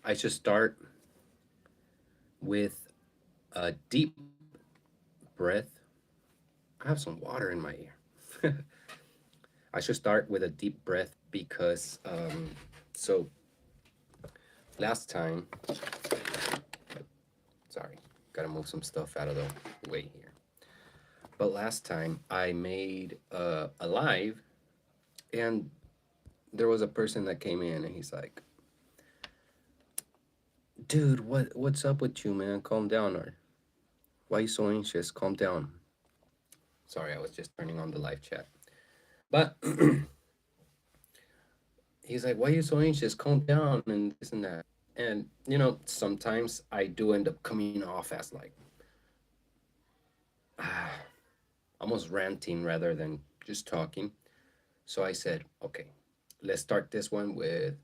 I should start with a deep breath. I have some water in my ear. I should start with a deep breath because, so last time, sorry, gotta move some stuff out of the way here. But last time I made a live, and there was a person that came in, and he's like, "Dude, what's up with you, man? Calm down, or why you so anxious? Calm down." Sorry, I was just turning on the live chat. But he's like, "Why are you so anxious? Calm down," and this and that. And sometimes I do end up coming off as like almost ranting rather than just talking. So I said, "Okay, let's start this one with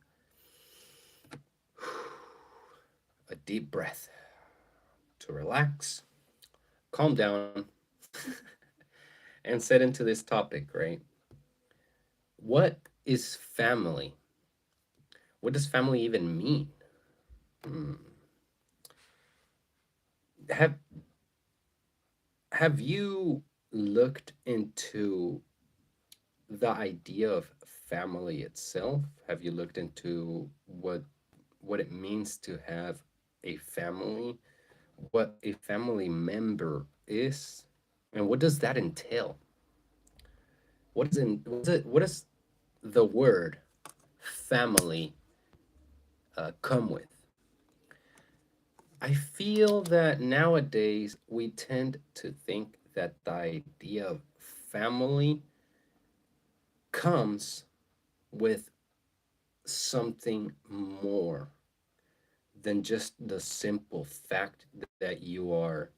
a deep breath to relax, calm down, and set into this topic, right? What is family? What does family even mean? Hmm. Have have you looked into the idea of family itself? Have you looked into what it means to have a family? What a family member is? And what does that entail? What does the word family come with? I feel that nowadays we tend to think that the idea of family comes with something more than just the simple fact that you are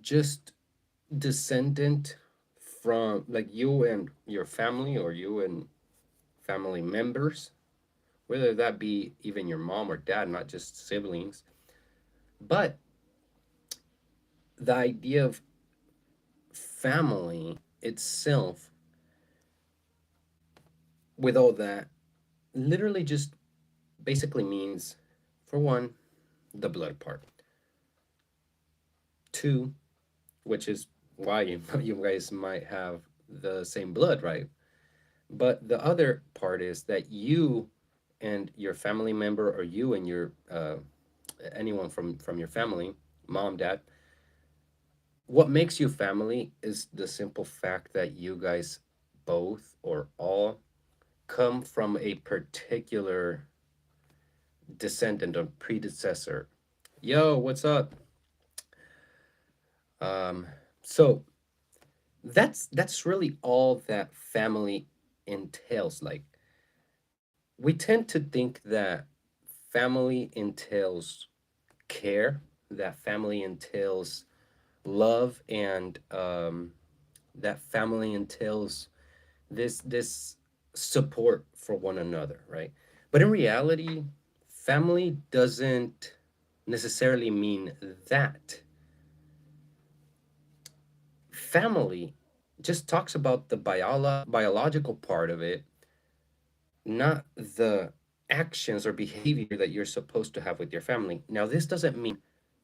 just descendant from, like, you and your family, or you and family members, whether that be even your mom or dad, not just siblings. But the idea of family itself, with all that, literally just basically means, for one, the blood part. Two, which is why you guys might have the same blood, right? But the other part is that you and your family member, or you and your anyone from your family, mom, dad, what makes you family is the simple fact that you guys both or all come from a particular descendant or predecessor. Yo, what's up? Um, so that's really all that family entails. Like, we tend to think that family entails care, that family entails love, and that family entails this support for one another, right? But in reality, family doesn't necessarily mean that. Family just talks about the biological part of it, not the actions or behavior that you're supposed to have with your family. Now, this doesn't mean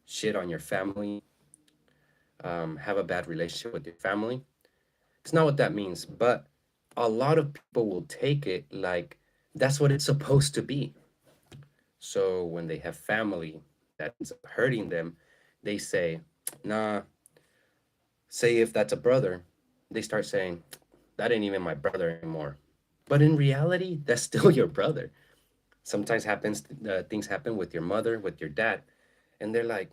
shit on your family, have a bad relationship with your family. It's not what that means, but a lot of people will take it like that's what it's supposed to be. So when they have family that ends up hurting them, they say, nah, say if that's a brother, they start saying, that ain't even my brother anymore. But in reality, that's still your brother. Sometimes things happen with your mother, with your dad, and they're like,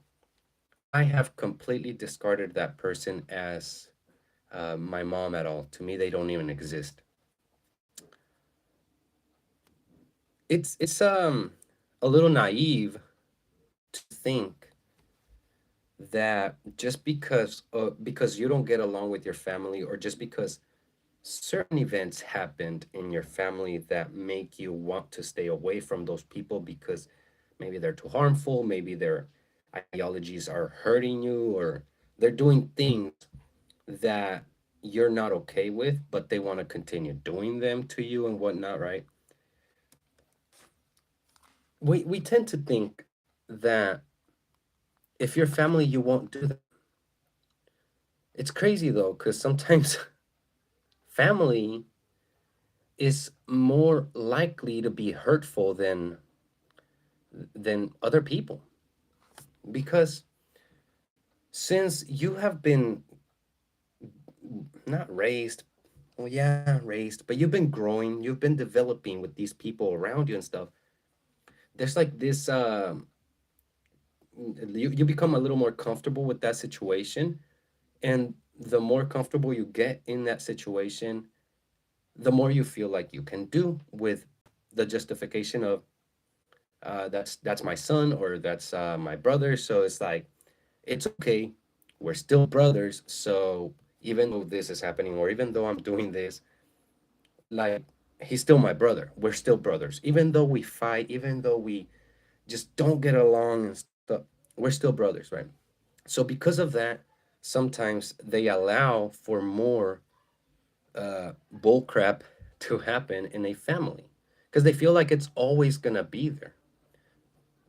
I have completely discarded that person as my mom at all. To me, they don't even exist. It's a little naive to think that just because you don't get along with your family, or just because certain events happened in your family that make you want to stay away from those people because maybe they're too harmful, maybe their ideologies are hurting you, or they're doing things that you're not okay with, but they want to continue doing them to you and whatnot, right? we tend to think that if you're family, you won't do that. It's crazy though, because sometimes family is more likely to be hurtful than other people, because since you have been not raised, well, yeah, raised, but you've been growing, you've been developing with these people around you and stuff. There's like this, you become a little more comfortable with that situation, and the more comfortable you get in that situation, the more you feel like you can do with the justification of, that's my son, or that's my brother. So it's like, it's okay. We're still brothers. So even though this is happening, or even though I'm doing this, like, he's still my brother. We're still brothers. Even though we fight, even though we just don't get along and stuff, we're still brothers, right? So because of that, sometimes they allow for more bull crap to happen in a family, because they feel like it's always gonna be there.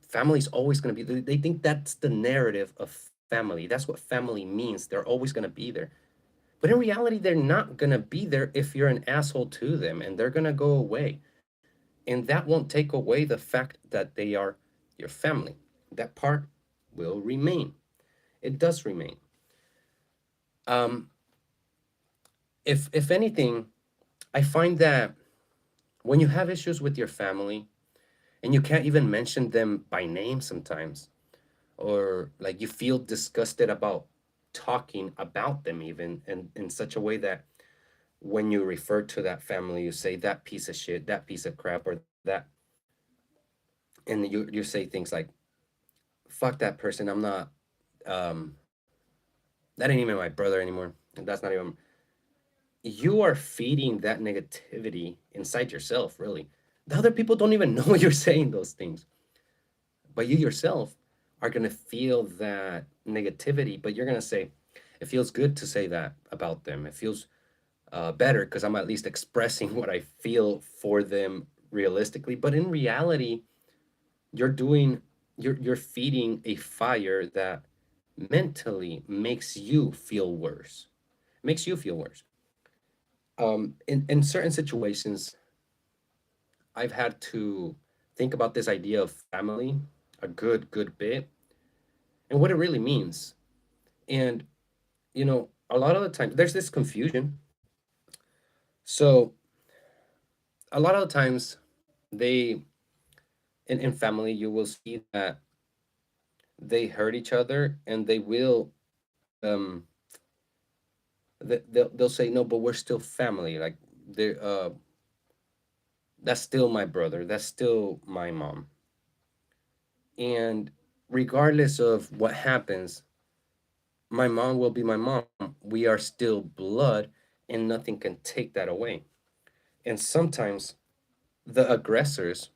Family's always gonna be. They think that's the narrative of family. That's what family means. They're always gonna be there. But in reality, they're not gonna be there if you're an asshole to them, and they're gonna go away. And that won't take away the fact that they are your family. That part will remain. It does remain. Um, if anything, I find that when you have issues with your family and you can't even mention them by name sometimes, or like you feel disgusted about talking about them, even in such a way that when you refer to that family, you say that piece of shit, that piece of crap, or that, and you say things like, fuck that person, I'm not, um, that ain't even my brother anymore. And that's not even, you are feeding that negativity inside yourself, really. The other people don't even know you're saying those things, but you yourself are going to feel that negativity, but you're going to say, it feels good to say that about them. It feels better because I'm at least expressing what I feel for them realistically. But in reality, you're doing, you're feeding a fire that mentally makes you feel worse. Makes you feel worse. In certain situations, I've had to think about this idea of family a good bit, and what it really means. And a lot of the time there's this confusion. So a lot of the times they in family, you will see that they hurt each other, and they will, um they'll say, no, but we're still family. Like, they that's still my brother, that's still my mom. And regardless of what happens, my mom will be my mom. We are still blood, and nothing can take that away. And sometimes the aggressors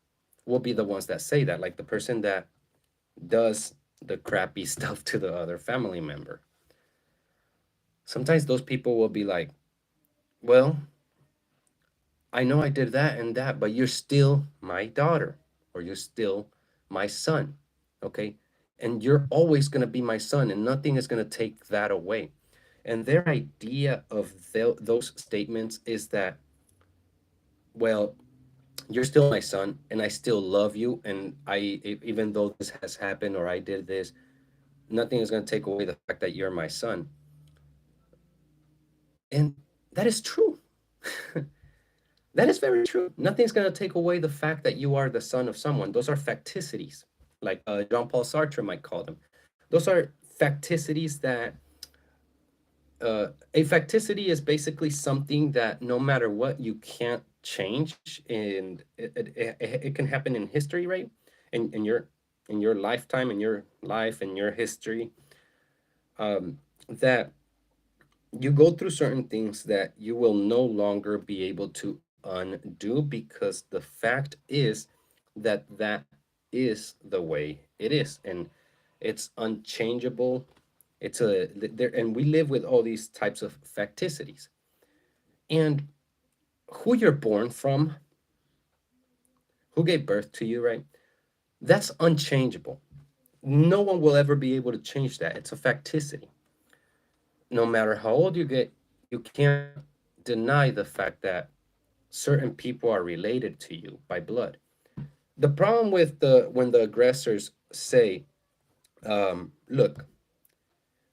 will be the ones that say that, like the person that does the crappy stuff to the other family member. Sometimes those people will be like, well, I know I did that and that, but you're still my daughter, or you're still my son. Okay. And you're always going to be my son, and nothing is going to take that away. And their idea of those statements is that, well, you're still my son, and I still love you. And even though this has happened, or I did this, nothing is going to take away the fact that you're my son. And that is true. That is very true. Nothing's going to take away the fact that you are the son of someone. Those are facticities, like Jean-Paul Sartre might call them. Those are facticities that, a facticity is basically something that no matter what, you can't change. And it can happen in history, right? In your lifetime, in your life, in your history, that you go through certain things that you will no longer be able to undo, because the fact is that is the way it is, and it's unchangeable. It's a there, and we live with all these types of facticities. And who you're born from, who gave birth to you, right? That's unchangeable. No one will ever be able to change that. It's a facticity. No matter how old you get, you can't deny the fact that certain people are related to you by blood. The problem with the when the aggressors say, look,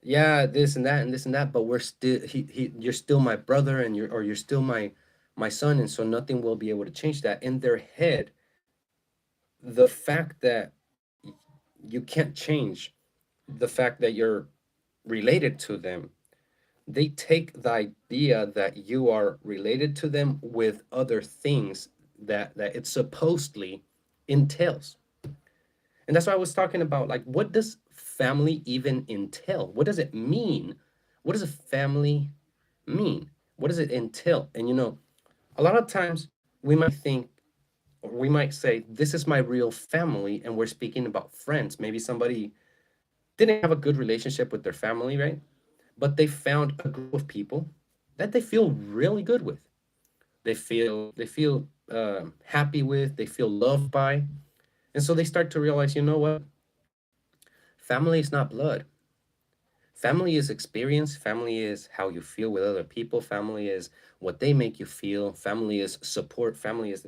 yeah, this and that and this and that, but we're still you're still my brother and you're still my son, and so nothing will be able to change that. In their head, the fact that you can't change the fact that you're related to them, they take the idea that you are related to them with other things that it supposedly entails. And that's why I was talking about, like, what does family even entail? What does it mean? What does a family mean? What does it entail? And a lot of times we might think, or we might say, this is my real family, and we're speaking about friends. Maybe somebody didn't have a good relationship with their family, right? But they found a group of people that they feel really good with. They feel happy with. They feel loved by, and so they start to realize, you know what? Family is not blood. Family is experience. Family is how you feel with other people. Family is what they make you feel. Family is support. Family is,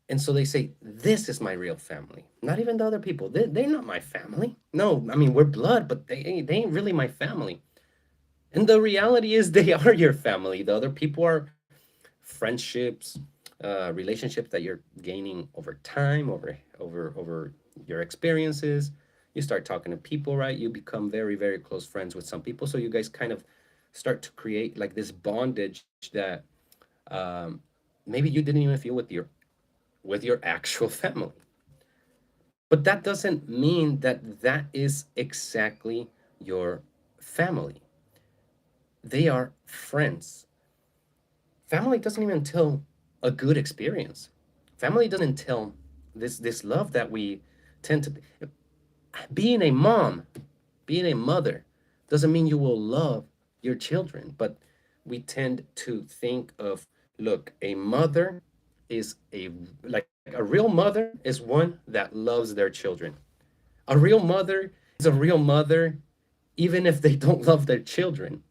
and so they say, this is my real family. Not even the other people. They're not my family. No, I mean, we're blood, but they ain't really my family. And the reality is, they are your family. The other people are friendships, relationships that you're gaining over time, over your experiences. You start talking to people, right? You become very, very close friends with some people. So you guys kind of start to create like this bondage that um, maybe you didn't even feel with your actual family. But that doesn't mean that that is exactly your family. They are friends. Family doesn't even entail a good experience. Family doesn't entail this love that we tend to. Being a mom, being a mother, doesn't mean you will love your children, but we tend to think of, look, a mother is a like a real mother is one that loves their children. A real mother is a real mother, even if they don't love their children.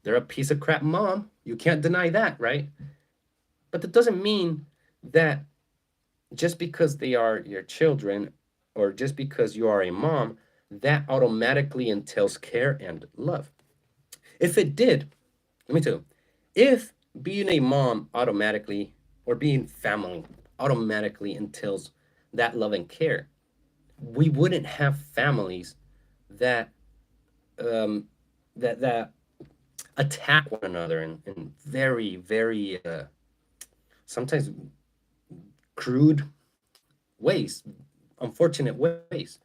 They're a piece of crap mom. You can't deny that, right? But that doesn't mean that just because they are your children, or just because you are a mom, that automatically entails care and love. If it did, let me tell you, if being a mom automatically, or being family automatically entails that love and care, we wouldn't have families that um, that attack one another in very, very sometimes crude ways, unfortunate ways.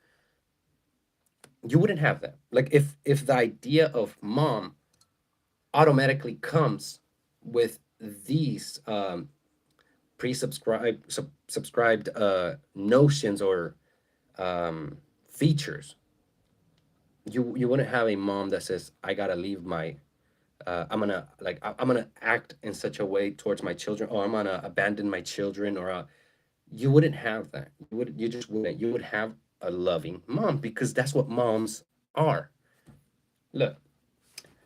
You wouldn't have that. Like, if the idea of mom automatically comes with these subscribed notions or features, you wouldn't have a mom that says, I gotta leave my I'm gonna act in such a way towards my children, or I'm gonna abandon my children, or you wouldn't have that. You just wouldn't. You would have a loving mom, because that's what moms are. Look,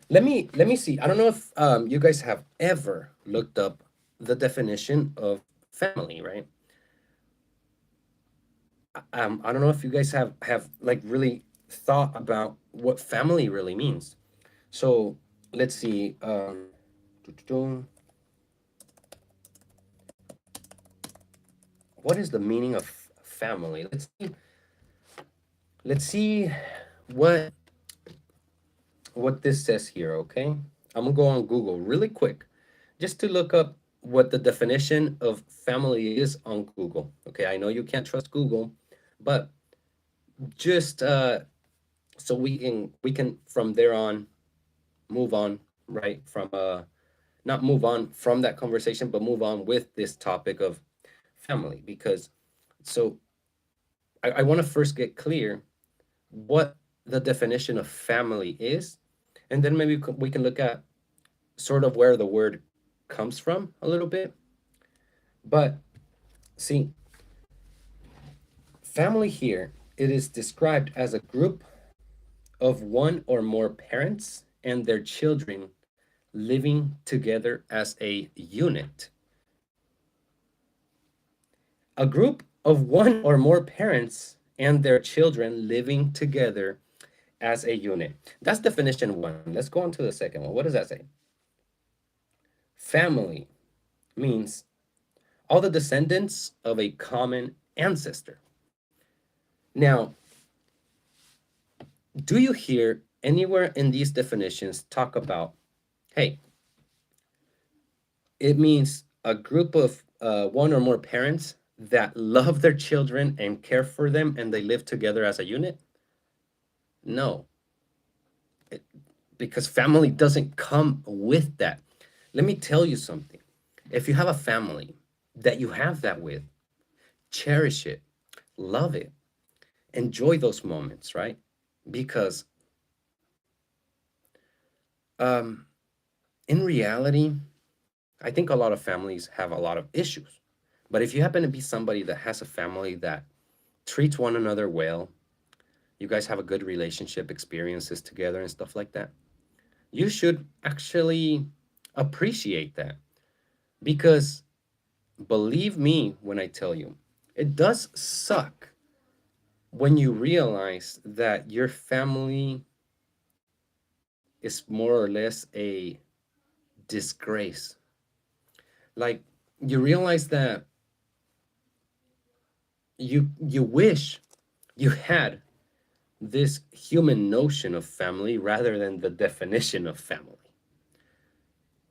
let me see. I don't know if you guys have ever looked up the definition of family, right? I don't know if you guys have like really thought about what family really means. So let's see. What is the meaning of family? Let's see what what this says here, okay? I'm gonna go on Google really quick just to look up what the definition of family is on Google. Okay, I know you can't trust Google, but just so we can from there on move on, right? From not move on from that conversation, but move on with this topic of family, because so I want to first get clear what the definition of family is, and then maybe we can look at sort of where the word comes from a little bit. But see, Family here, it is described as a group of one or more parents and their children living together as a unit. A group of one or more parents and their children living together as a unit. That's definition one. Let's go on to the second one. What does that say? Family means all the descendants of a common ancestor. Now, do you hear anywhere in these definitions talk about, hey, it means a group of one or more parents that love their children and care for them and they live together as a unit? No, it, because family doesn't come with that. Let me tell you something. If you have a family that you have that with, cherish it, love it, enjoy those moments, right? Because um, in reality, I think a lot of families have a lot of issues. But if you happen to be somebody that has a family that treats one another well, you guys have a good relationship, experiences together, and stuff like that, you should actually appreciate that. Because believe me when I tell you, it does suck when you realize that your family is more or less a disgrace. Like, you realize that you wish you had this human notion of family rather than the definition of family.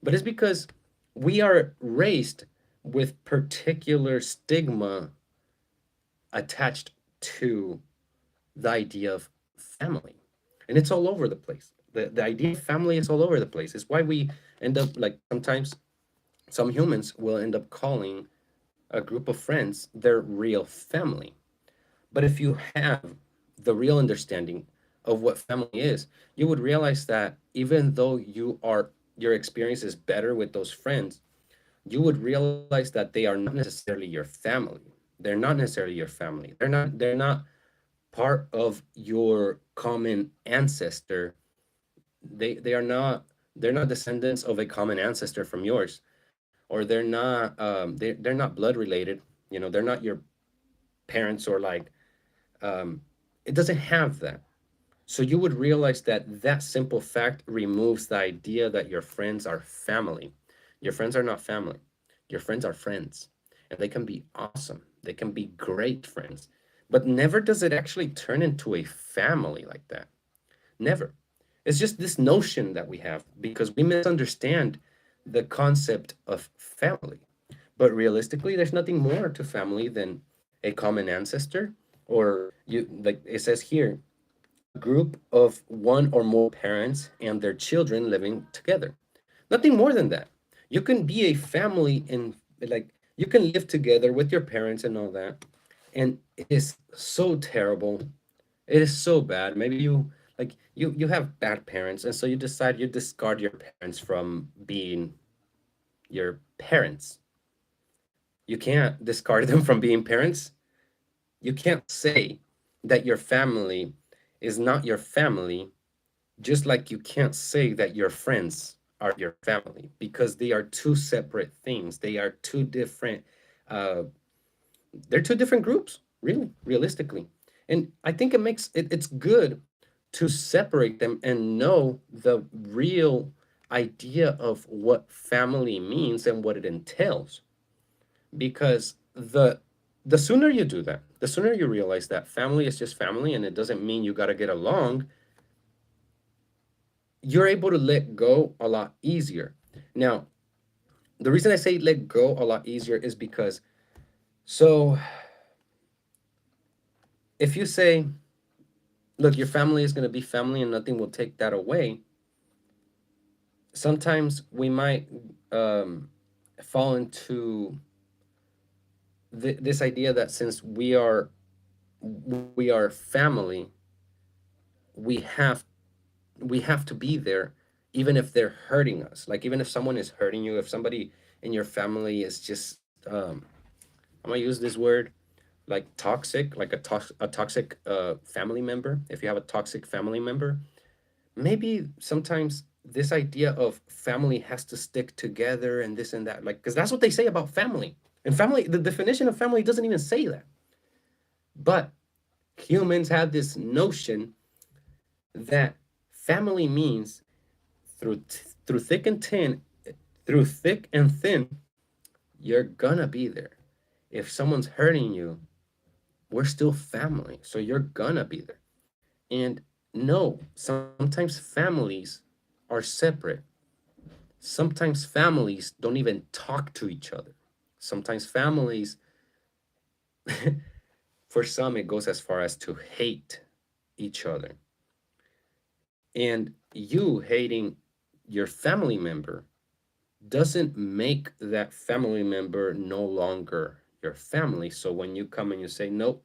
But it's because we are raised with particular stigma attached to the idea of family. And it's all over the place. The idea of family is all over the place. It's why we end up, like, sometimes some humans will end up calling a group of friends their real family. But if you have the real understanding of what family is, you would realize that even though your experience is better with those friends, you would realize that they are not necessarily your family. They're not necessarily your family. They're not part of your common ancestor. They're not descendants of a common ancestor from yours, or they're not blood related. They're not your parents, or like, um, it doesn't have that. So you would realize that that simple fact removes the idea that your friends are family. Your friends are not family. Your friends are friends, and they can be awesome. They can be great friends, but never does it actually turn into a family like that. Never. It's just this notion that we have because we misunderstand the concept of family. But realistically, there's nothing more to family than a common ancestor, or you, like it says here, a group of one or more parents and their children living together. Nothing more than that. You can be a family and, like, you can live together with your parents and all that. And it is so terrible. It is so bad. Maybe you have bad parents, and so you decide you discard your parents from being your parents. You can't discard them from being parents. You can't say that your family is not your family, just like you can't say that your friends are your family, because they are two separate things. They are two different uh they're two different groups, really, realistically. And I think it's good to separate them and know the real idea of what family means and what it entails. Because the sooner you do that, the sooner you realize that family is just family and it doesn't mean you got to get along, you're able to let go a lot easier. Now, the reason I say let go a lot easier is because, so if you say, look, your family is going to be family and nothing will take that away, sometimes we might um, fall into this idea that since we are family, we have we have to be there even if they're hurting us. Like, even if someone is hurting you, if somebody in your family is just I'm gonna use this word, like toxic, like a toxic family member, if you have a toxic family member, maybe sometimes this idea of family has to stick together and this and that, like, because that's what they say about family. And family, the definition of family doesn't even say that. But humans have this notion that family means through thick and thin, through thick and thin, you're gonna be there. If someone's hurting you, we're still family, so you're gonna be there. And no, sometimes families are separate. Sometimes families don't even talk to each other. Sometimes families, for some, it goes as far as to hate each other. And you hating your family member doesn't make that family member no longer your family. So when you come and you say, nope,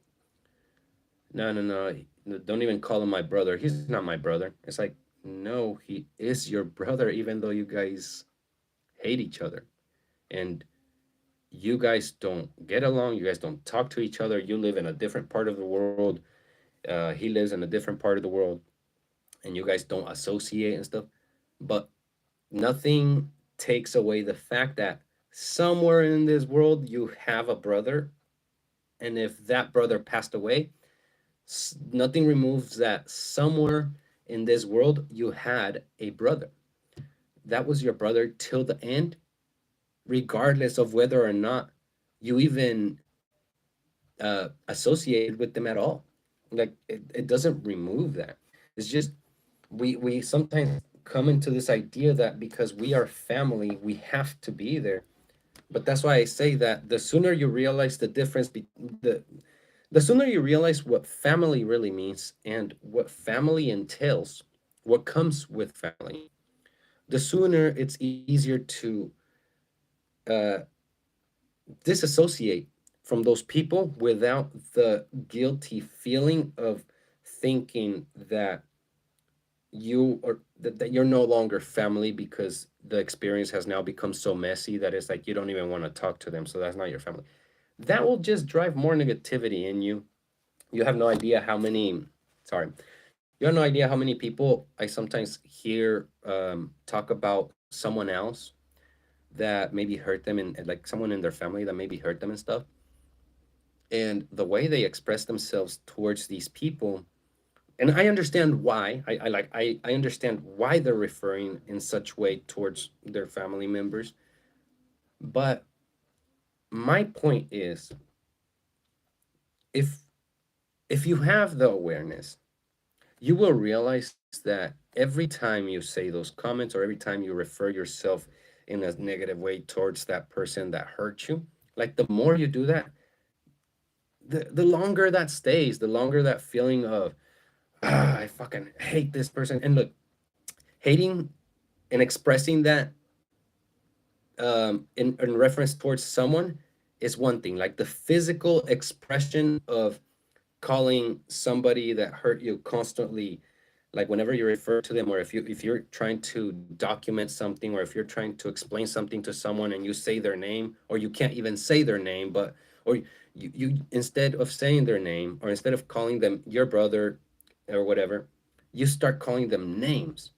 no, no, no, don't even call him my brother. He's not my brother. It's like, no, he is your brother, even though you guys hate each other. And you guys don't get along. You guys don't talk to each other. You live in a different part of the world. He lives in a different part of the world, and you guys don't associate and stuff. But nothing takes away the fact that somewhere in this world you have a brother, and if that brother passed away, nothing removes that somewhere in this world you had a brother. That was your brother till the end, regardless of whether or not you even associated with them at all. Like it doesn't remove that. It's just we sometimes come into this idea that because we are family, we have to be there. But that's why I say that the sooner you realize the difference, the sooner you realize what family really means and what family entails, what comes with family, the sooner it's easier to uh, disassociate from those people without the guilty feeling of thinking that that you're no longer family because the experience has now become so messy that it's like you don't even want to talk to them, so that's not your family. That will just drive more negativity in you. You have no idea how many, sorry, you have no idea how many people I sometimes hear talk about someone else that maybe hurt them, and like someone in their family that maybe hurt them and stuff. And the way they express themselves towards these people, and I understand why. I understand why they're referring in such way towards their family members. But my point is, if if you have the awareness, you will realize that every time you say those comments or every time you refer yourself in a negative way towards that person that hurt you, like the more you do that, the longer that stays, the longer that feeling of I fucking hate this person. And look, hating and expressing that in reference towards someone is one thing. Like the physical expression of calling somebody that hurt you constantly, like whenever you refer to them, or if you're trying to document something, or if you're trying to explain something to someone and you say their name, or you can't even say their name, but or you instead of saying their name, or instead of calling them your brother or whatever, you start calling them names.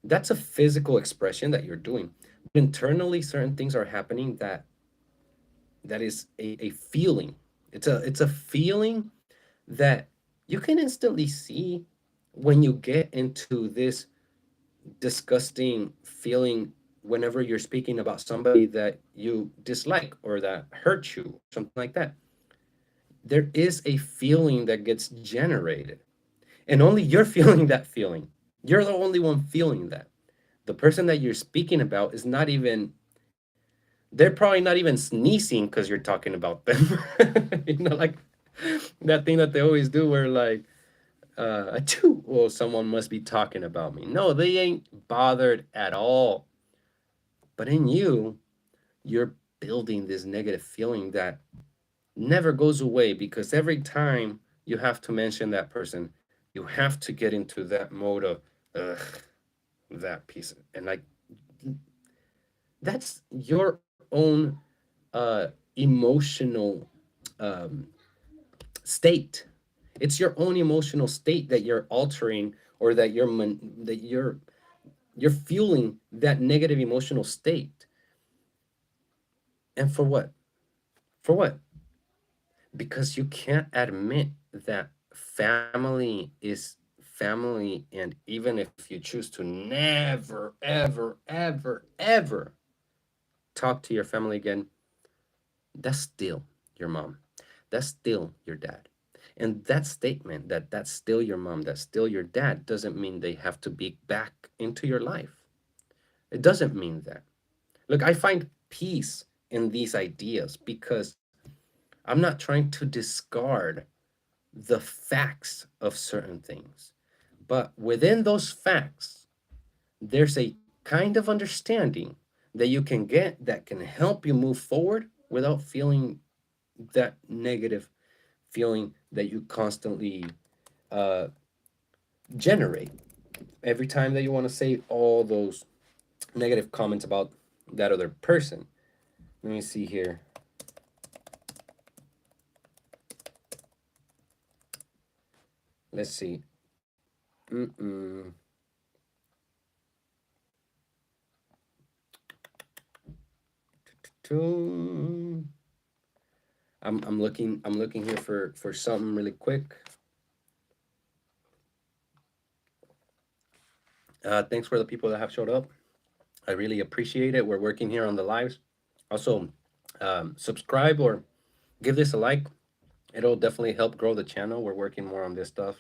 That's a physical expression that you're doing. But internally, certain things are happening that is a feeling. It's a feeling that you can instantly see when you get into this disgusting feeling whenever you're speaking about somebody that you dislike or that hurts you or something like that. There is a feeling that gets generated, and only you're feeling that feeling. You're the only one feeling that. The person that you're speaking about is not even, they're probably not even sneezing because you're talking about them. Like that thing that they always do where like, achoo, well, someone must be talking about me. No, they ain't bothered at all. But in you, you're building this negative feeling that never goes away because every time you have to mention that person, you have to get into that mode of, ugh, that piece. And like, that's your own emotional um, state. It's your own emotional state that you're altering, or that you're fueling that negative emotional state. And for what? For what? Because you can't admit that family is family, and even if you choose to never ever ever ever talk to your family again, that's still your mom, that's still your dad. And that statement, that that's still your mom, that's still your dad, doesn't mean they have to be back into your life. It doesn't mean that. Look, I find peace in these ideas because I'm not trying to discard the facts of certain things. But within those facts, there's a kind of understanding that you can get that can help you move forward without feeling that negative feeling that you constantly uh, generate every time that you want to say all those negative comments about that other person. Let me see here. Let's see. Mm-mm. I'm looking here for something really quick. Thanks for the people that have showed up. I really appreciate it. We're working here on the lives. Also, subscribe or give this a like. It'll definitely help grow the channel. We're working more on this stuff.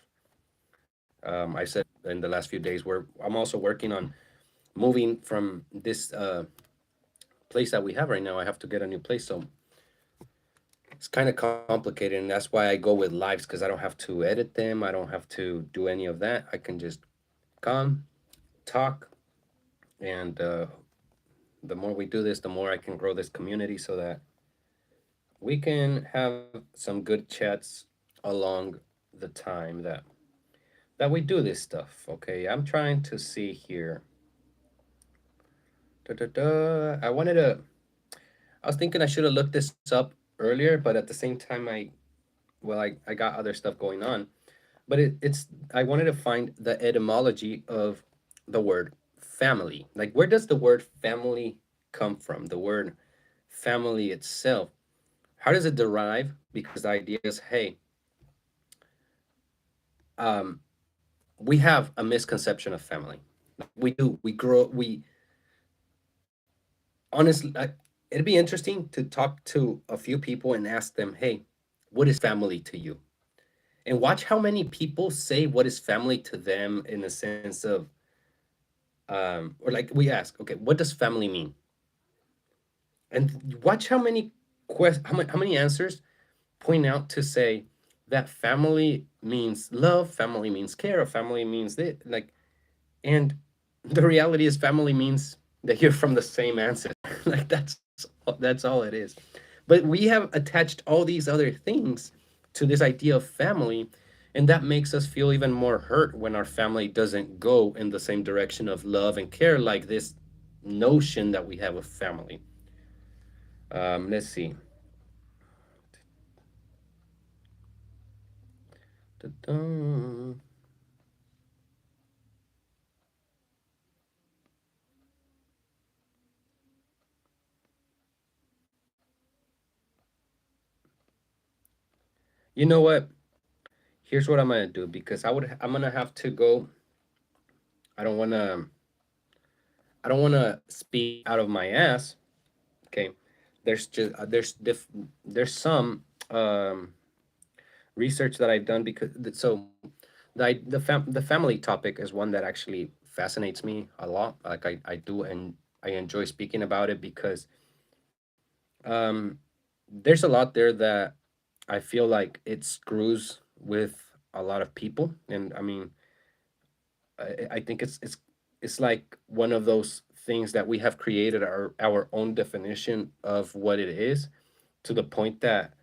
I said in the last few days, I'm also working on moving from this place that we have right now. I have to get a new place, so it's kind of complicated, and that's why I go with lives, because I don't have to edit them. I don't have to do any of that. I can just come, talk, and the more we do this, the more I can grow this community so that we can have some good chats along the time that we do this stuff. Okay, I'm trying to see here. Da, da, da. I was thinking I should have looked this up earlier, but at the same time, I got other stuff going on. But it's I wanted to find the etymology of the word family. Like, where does the word family come from? The word family itself. How does it derive? Because the idea is, hey, um, we have a misconception of family. We do. We grow. We honestly, it'd be interesting to talk to a few people and ask them, hey, what is family to you? And watch how many people say what is family to them in the sense of, or like we ask, okay, what does family mean? And watch how many how many answers point out to say that family means love, family means care, or family means this. Like, and the reality is, family means that you're from the same ancestor. Like, that's all it is. But we have attached all these other things to this idea of family, and that makes us feel even more hurt when our family doesn't go in the same direction of love and care, like this notion that we have of family. Let's see. Da-da. You know what? Here's what I'm gonna do, because I'm gonna have to go. I don't wanna I don't wanna speak out of my ass. Okay. There's some research that I've done, because so the family topic is one that actually fascinates me a lot. Like, I do, and I enjoy speaking about it because um there's a lot there that I feel like it screws with a lot of people. And I mean, I think it's like one of those things that we have created our own definition of what it is, to the point that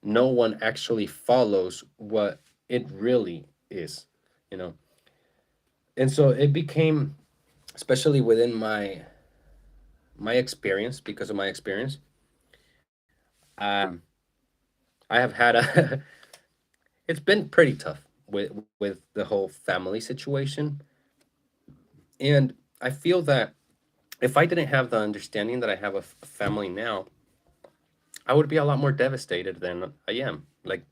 no one actually follows what it really is, you know. And so it became, especially within my experience, because of my experience, um, I have had a it's been pretty tough with the whole family situation. And I feel that if I didn't have the understanding that I have a family now, I would be a lot more devastated than I am. Like,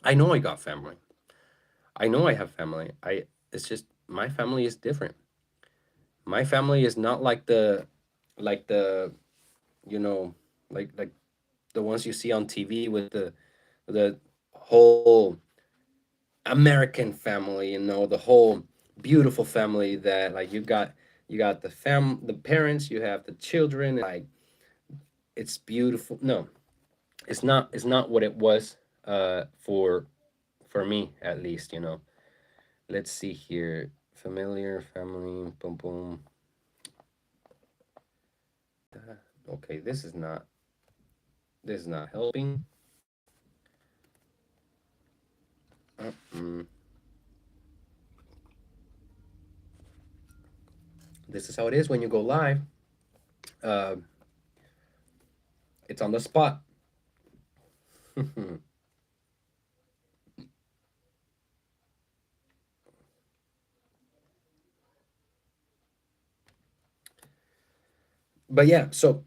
I know I got family. I know I have family. I It's just my family is different. My family is not like the you know like the ones you see on TV with the whole American family, the whole beautiful family that like you got the parents, you have the children, like it's beautiful. No, it's not what it was for me at least. Let's see here. Familiar, family, boom boom. Okay, this is not helping. Mm, this is how it is when you go live. Uh, it's on the spot. But yeah, so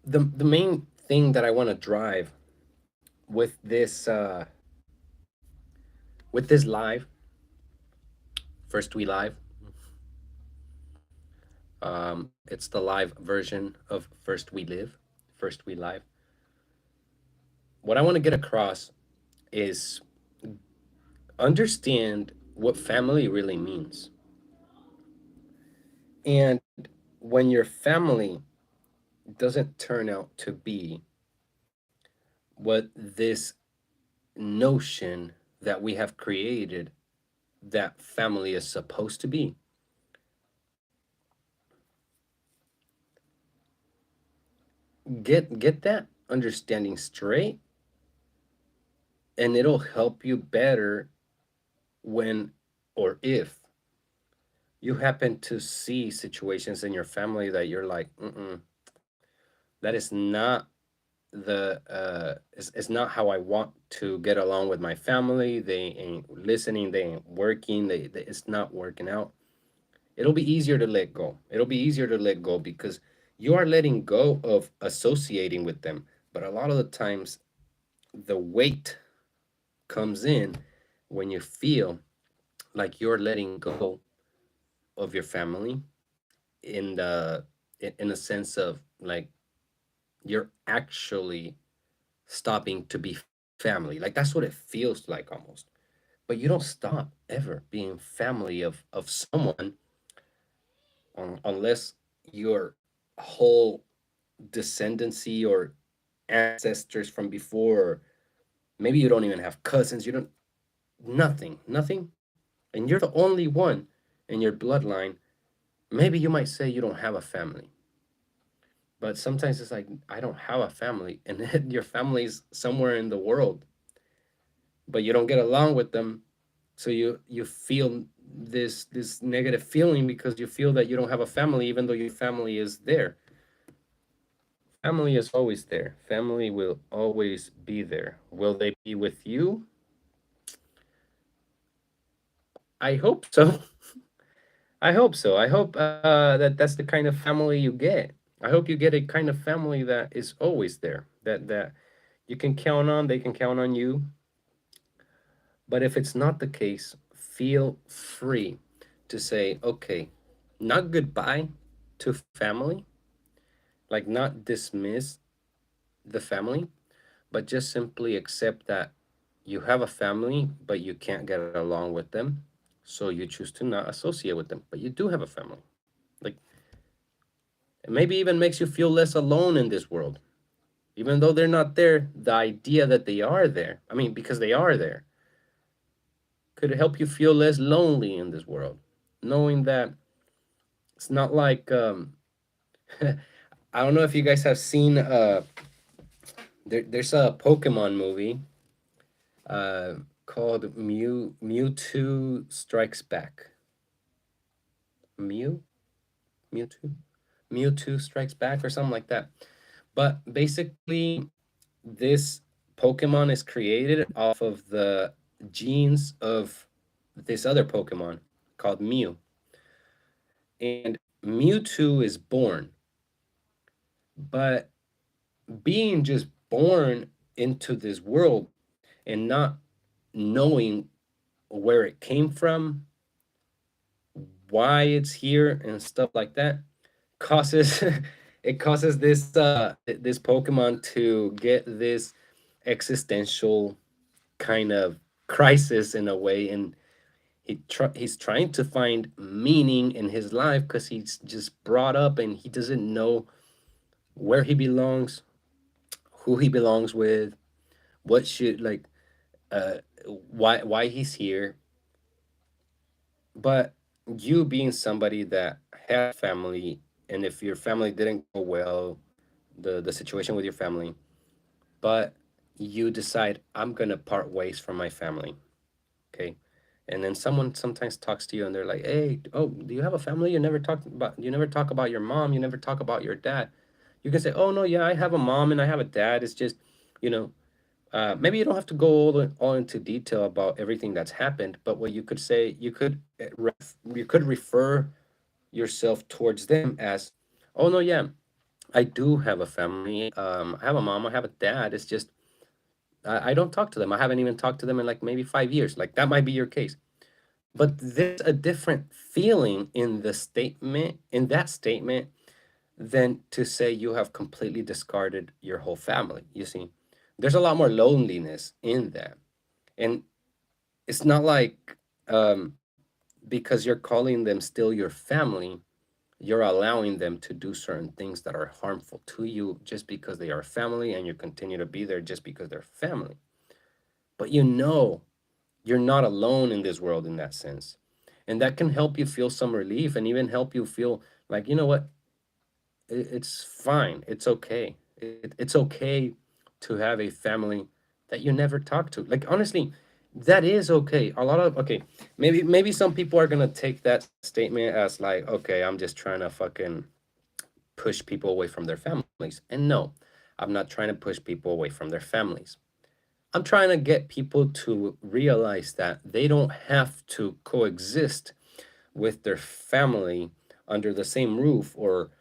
the main thing that I want to drive with this live, first we live, it's the live version of first we live, first we live. What I want to get across is understand what family really means. And when your family doesn't turn out to be what this notion that we have created that family is supposed to be, get that understanding straight, and it'll help you better when or if you happen to see situations in your family that you're like, that is not it's not how I want to get along with my family. They ain't listening, they ain't working, it's not working out. It'll be easier to let go. It'll be easier to let go because you are letting go of associating with them. But a lot of the times, the weight comes in when you feel like you're letting go of your family in a sense of like you're actually stopping to be family. Like that's what it feels like almost. But you don't stop ever being family of someone unless your whole descendancy or ancestors from before, or maybe you don't even have cousins, you don't, nothing, and you're the only one in your bloodline. Maybe you might say you don't have a family, but sometimes it's like I don't have a family, and then your family's somewhere in the world, but you don't get along with them, so you feel this negative feeling because you feel that you don't have a family even though your family is there. Family is always there. Family will always be there. Will they be with you? I hope so. I hope so. I hope that that's the kind of family you get. I hope you get a kind of family that is always there, that you can count on, they can count on you. But if it's not the case, feel free to say, okay, not goodbye to family, like not dismiss the family, but just simply accept that you have a family, but you can't get along with them. So you choose to not associate with them, but you do have a family. Like, it maybe even makes you feel less alone in this world. Even though they're not there, the idea that they are there, I mean, because they are there, could help you feel less lonely in this world. Knowing that it's not like, I don't know if you guys have seen, there's a Pokemon movie uh, called Mewtwo Strikes Back. Mew? Mewtwo? Mewtwo Strikes Back or something like that. But basically, this Pokemon is created off of the genes of this other Pokemon called Mew. And Mewtwo is born, but being just born into this world and not knowing where it came from, why it's here, and stuff like that, causes it causes this Pokemon to get this existential kind of crisis in a way, and he's trying to find meaning in his life because he's just brought up and he doesn't know where he belongs, who he belongs with, what should like uh why he's here. But you being somebody that had family, and if your family didn't go well, the situation with your family, but you decide I'm gonna part ways from my family, okay? And then someone sometimes talks to you and they're like, "Hey, oh, do you have a family? You never talk about your mom, you never talk about your dad." You can say, "Oh no, yeah, I have a mom and I have a dad. It's just, you know, maybe you don't have to go all into detail about everything that's happened, but what you could say, you could refer yourself towards them as, oh no, yeah, I do have a family. I have a mom, I have a dad. It's just I don't talk to them. I haven't even talked to them in like maybe 5 years. Like that might be your case, but there's a different feeling in the statement, in that statement, than to say you have completely discarded your whole family. You see, there's a lot more loneliness in that. And it's not like because you're calling them still your family, you're allowing them to do certain things that are harmful to you just because they are family, and you continue to be there just because they're family. But you know you're not alone in this world in that sense. And that can help you feel some relief and even help you feel like, you know what, it's fine. It's okay. It's okay to have a family that you never talk to. Like honestly, that is okay. A lot of okay, maybe some people are gonna take that statement as like, okay, I'm just trying to fucking push people away from their families. And no, I'm not trying to push people away from their families. I'm trying to get people to realize that they don't have to coexist with their family under the same roof, or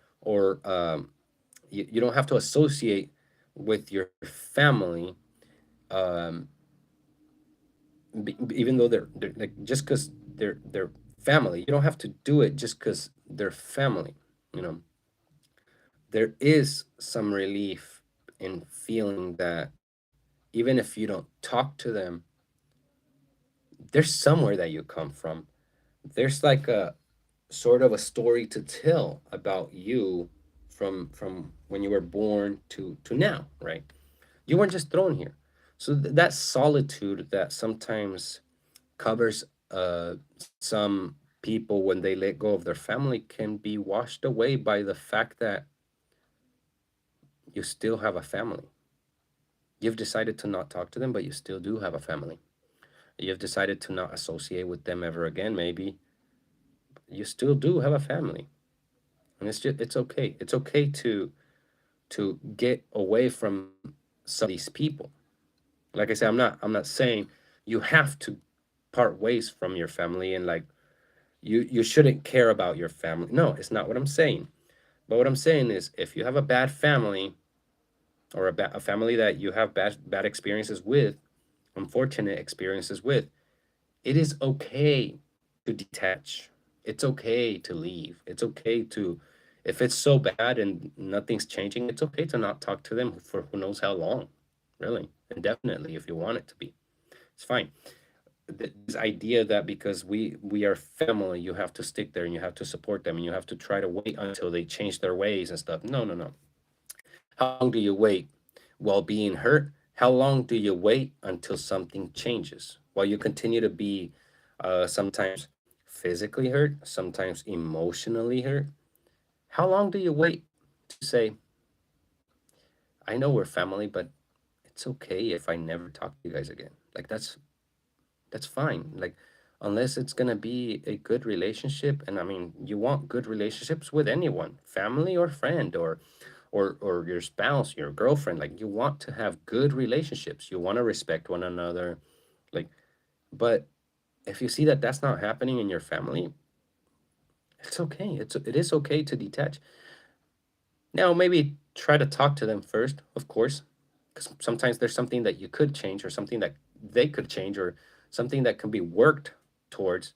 you don't have to associate with your family, um, even though they're like just because they're family. You don't have to do it just because they're family. You know, there is some relief in feeling that even if you don't talk to them, there's somewhere that you come from. There's like a sort of a story to tell about you from when you were born to now, right? You weren't just thrown here. So that solitude that sometimes covers some people when they let go of their family can be washed away by the fact that you still have a family. You've decided to not talk to them, but you still do have a family. You've decided to not associate with them ever again, maybe. You still do have a family. And it's okay. It's okay to get away from some of these people. Like I said, I'm not saying you have to part ways from your family and like you shouldn't care about your family. No, it's not what I'm saying. But what I'm saying is if you have a bad family, or a family that you have bad experiences with, unfortunate experiences with, it is okay to detach. It's okay to leave. It's okay to, if it's so bad and nothing's changing, it's okay to not talk to them for who knows how long, really, indefinitely if you want it to be. It's fine. This idea that because we are family, you have to stick there and you have to support them and you have to try to wait until they change their ways and stuff. No, no, no. How long do you wait while being hurt? How long do you wait until something changes? While you continue to be sometimes physically hurt, sometimes emotionally hurt? How long do you wait to say, I know we're family, but it's okay if I never talk to you guys again? Like that's fine. Like unless it's gonna be a good relationship, and I mean you want good relationships with anyone, family or friend or your spouse, your girlfriend. Like, you want to have good relationships. You want to respect one another. Like, but if you see that that's not happening in your family, it's okay. It is okay to detach. Now, maybe try to talk to them first, of course, because sometimes there's something that you could change, or something that they could change, or something that can be worked towards.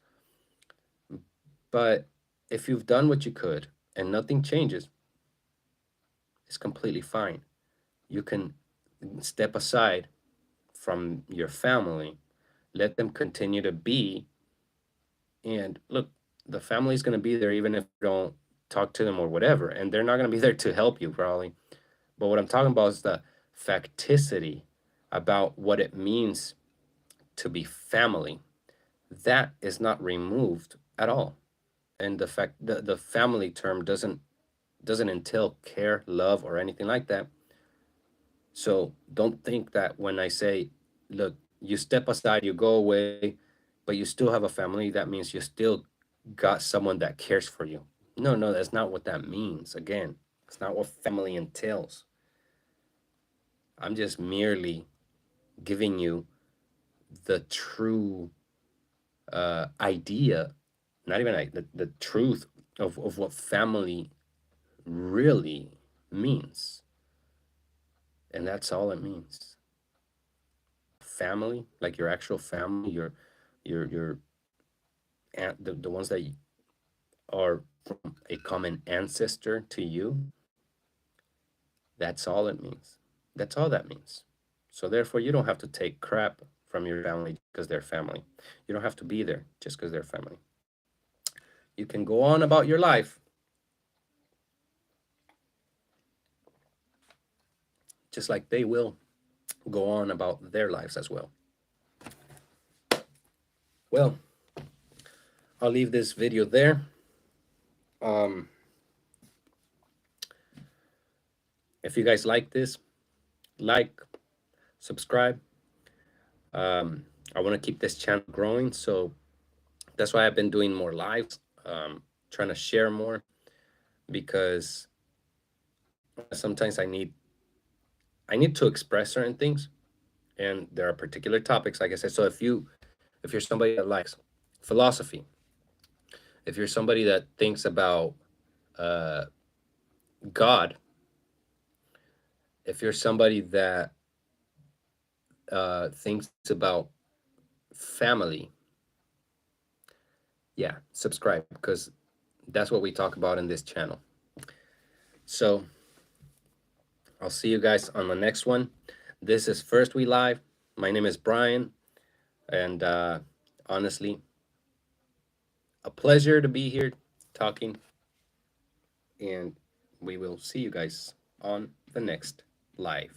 But if you've done what you could and nothing changes, it's completely fine. You can step aside from your family, let them continue to be. And look, the family's going to be there even if you don't talk to them or whatever. And they're not going to be there to help you, probably. But what I'm talking about is the facticity about what it means to be family. That is not removed at all. And the family term doesn't entail care, love, or anything like that. So don't think that when I say, look, you step aside, you go away, but you still have a family, that means you still got someone that cares for you. No, no, that's not what that means. Again, it's not what family entails. I'm just merely giving you the true idea, not even the truth of what family really means. And that's all it means. Family, like your actual family, your the ones that are from a common ancestor to you, that's all it means. That's all that means. So therefore, you don't have to take crap from your family because they're family. You don't have to be there just because they're family. You can go on about your life just like they will go on about their lives as well. Well, I'll leave this video there. Um, if you guys like this, like, subscribe. I want to keep this channel growing, so that's why I've been doing more lives, trying to share more, because sometimes I need to express certain things, and there are particular topics, like I said. So if you're somebody that likes philosophy, if you're somebody that thinks about uh, God, if you're somebody that thinks about family, yeah, subscribe, because that's what we talk about in this channel. So I'll see you guys on the next one. This is First We Live. My name is Brian, and honestly, a pleasure to be here talking, and we will see you guys on the next live.